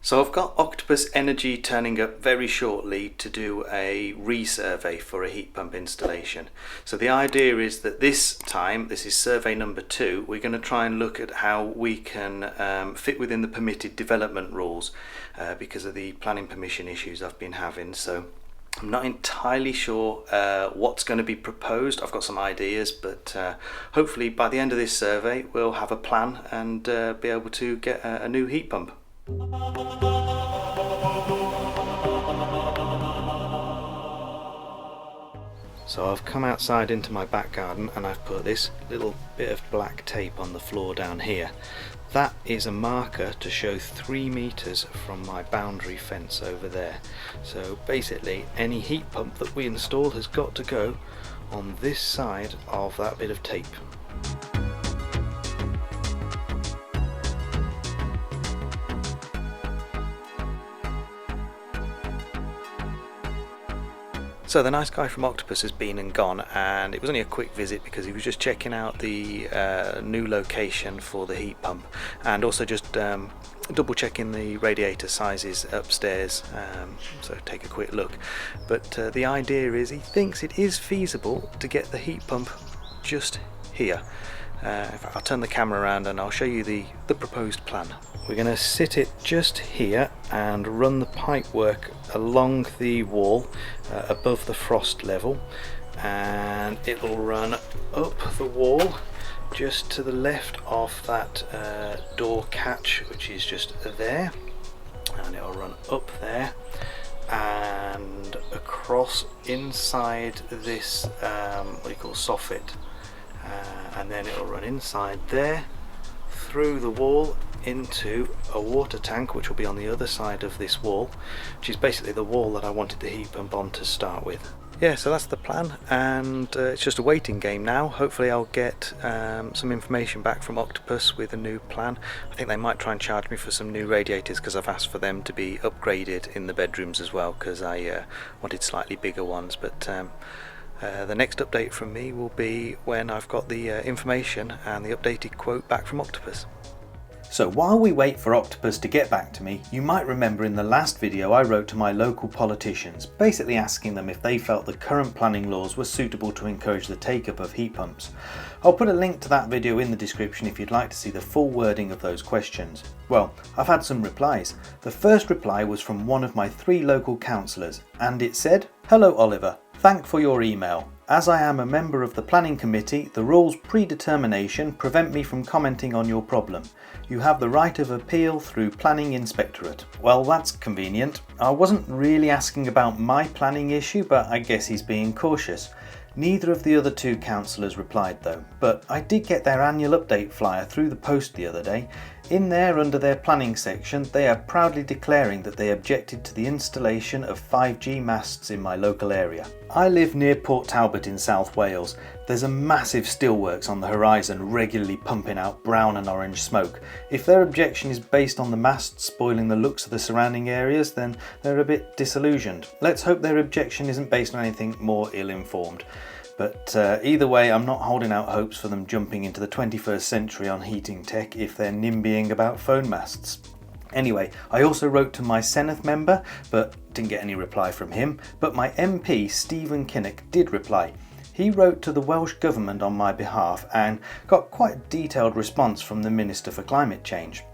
So I've got Octopus Energy turning up very shortly to do a resurvey for a heat pump installation. So the idea is that this time, this is survey number 2, we're going to try and look at how we can fit within the permitted development rules because of the planning permission issues I've been having. So I'm not entirely sure what's going to be proposed. I've got some ideas, but hopefully by the end of this survey we'll have a plan and be able to get a new heat pump. So I've come outside into my back garden and I've put this little bit of black tape on the floor down here. That is a marker to show 3 meters from my boundary fence over there. So basically any heat pump that we install has got to go on this side of that bit of tape. So the nice guy from Octopus has been and gone, and it was only a quick visit because he was just checking out the new location for the heat pump and also just double checking the radiator sizes upstairs, so take a quick look. But the idea is he thinks it is feasible to get the heat pump just here. In fact, I'll turn the camera around and I'll show you the proposed plan. We're going to sit it just here and run the pipe work along the wall above the frost level, and it will run up the wall just to the left of that door catch, which is just there, and it will run up there and across inside this what do you call soffit, and then it will run inside there through the wall into a water tank which will be on the other side of this wall, which is basically the wall that I wanted the heat pump on to start with. Yeah, so that's the plan, and it's just a waiting game now. Hopefully I'll get some information back from Octopus with a new plan. I think they might try and charge me for some new radiators because I've asked for them to be upgraded in the bedrooms as well, because I wanted slightly bigger ones. But the next update from me will be when I've got the information and the updated quote back from Octopus. So while we wait for Octopus to get back to me, you might remember in the last video I wrote to my local politicians, basically asking them if they felt the current planning laws were suitable to encourage the take-up of heat pumps. I'll put a link to that video in the description if you'd like to see the full wording of those questions. Well, I've had some replies. The first reply was from one of my 3 local councillors, and it said, "Hello Oliver, thank for your email. As I am a member of the planning committee, the rules predetermination prevent me from commenting on your problem. You have the right of appeal through planning inspectorate." Well, that's convenient. I wasn't really asking about my planning issue, but I guess he's being cautious. Neither of the other 2 councillors replied though, but I did get their annual update flyer through the post the other day. In there, under their planning section, they are proudly declaring that they objected to the installation of 5G masts in my local area. I live near Port Talbot in South Wales. There's a massive steelworks on the horizon regularly pumping out brown and orange smoke. If their objection is based on the masts spoiling the looks of the surrounding areas, then they're a bit disillusioned. Let's hope their objection isn't based on anything more ill-informed. But either way, I'm not holding out hopes for them jumping into the 21st century on heating tech if they're nimbying about phone masts. Anyway, I also wrote to my Senedd member, but didn't get any reply from him. But my MP, Stephen Kinnock, did reply. He wrote to the Welsh Government on my behalf and got quite a detailed response from the Minister for Climate Change.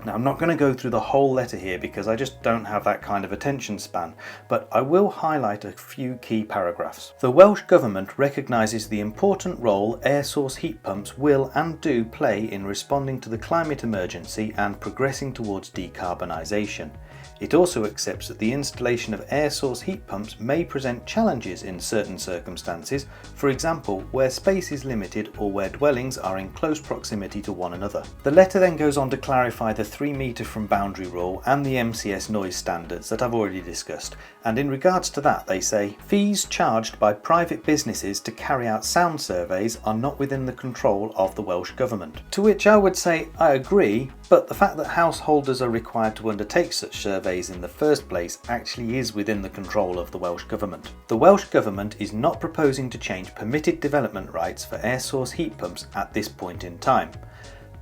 Now, I'm not going to go through the whole letter here because I just don't have that kind of attention span, but I will highlight a few key paragraphs. The Welsh Government recognises the important role air source heat pumps will and do play in responding to the climate emergency and progressing towards decarbonisation. It also accepts that the installation of air source heat pumps may present challenges in certain circumstances, for example where space is limited or where dwellings are in close proximity to one another. The letter then goes on to clarify the 3 metre from boundary rule and the MCS noise standards that I've already discussed, and in regards to that they say, fees charged by private businesses to carry out sound surveys are not within the control of the Welsh Government. To which I would say I agree, but the fact that householders are required to undertake such surveys in the first place actually is within the control of the Welsh Government. The Welsh Government is not proposing to change permitted development rights for air source heat pumps at this point in time.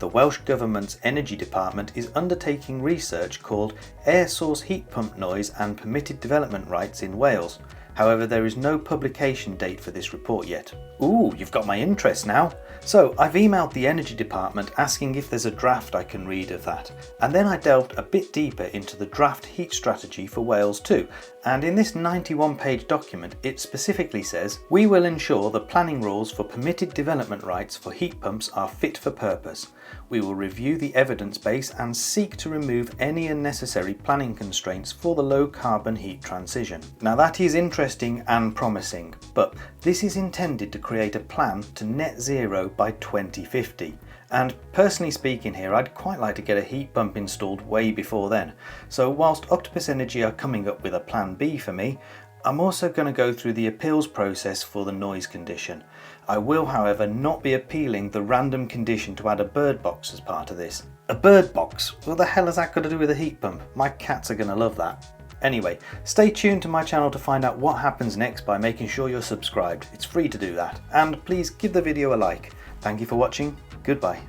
the Welsh Government's Energy Department is undertaking research called Air Source Heat Pump Noise and Permitted Development Rights in Wales. However, there is no publication date for this report yet. Ooh, you've got my interest now. So I've emailed the Energy Department asking if there's a draft I can read of that, and then I delved a bit deeper into the draft heat strategy for Wales too, and in this 91-page document it specifically says, "We will ensure the planning rules for permitted development rights for heat pumps are fit for purpose. We will review the evidence base and seek to remove any unnecessary planning constraints for the low carbon heat transition." Now that is interesting and promising, but this is intended to create a plan to net zero by 2050. And personally speaking here, I'd quite like to get a heat pump installed way before then. So whilst Octopus Energy are coming up with a plan B for me, I'm also going to go through the appeals process for the noise condition. I will, however, not be appealing the random condition to add a bird box as part of this. A bird box? What the hell has that got to do with a heat pump? My cats are going to love that. Anyway, stay tuned to my channel to find out what happens next by making sure you're subscribed. It's free to do that. And please give the video a like. Thank you for watching. Goodbye.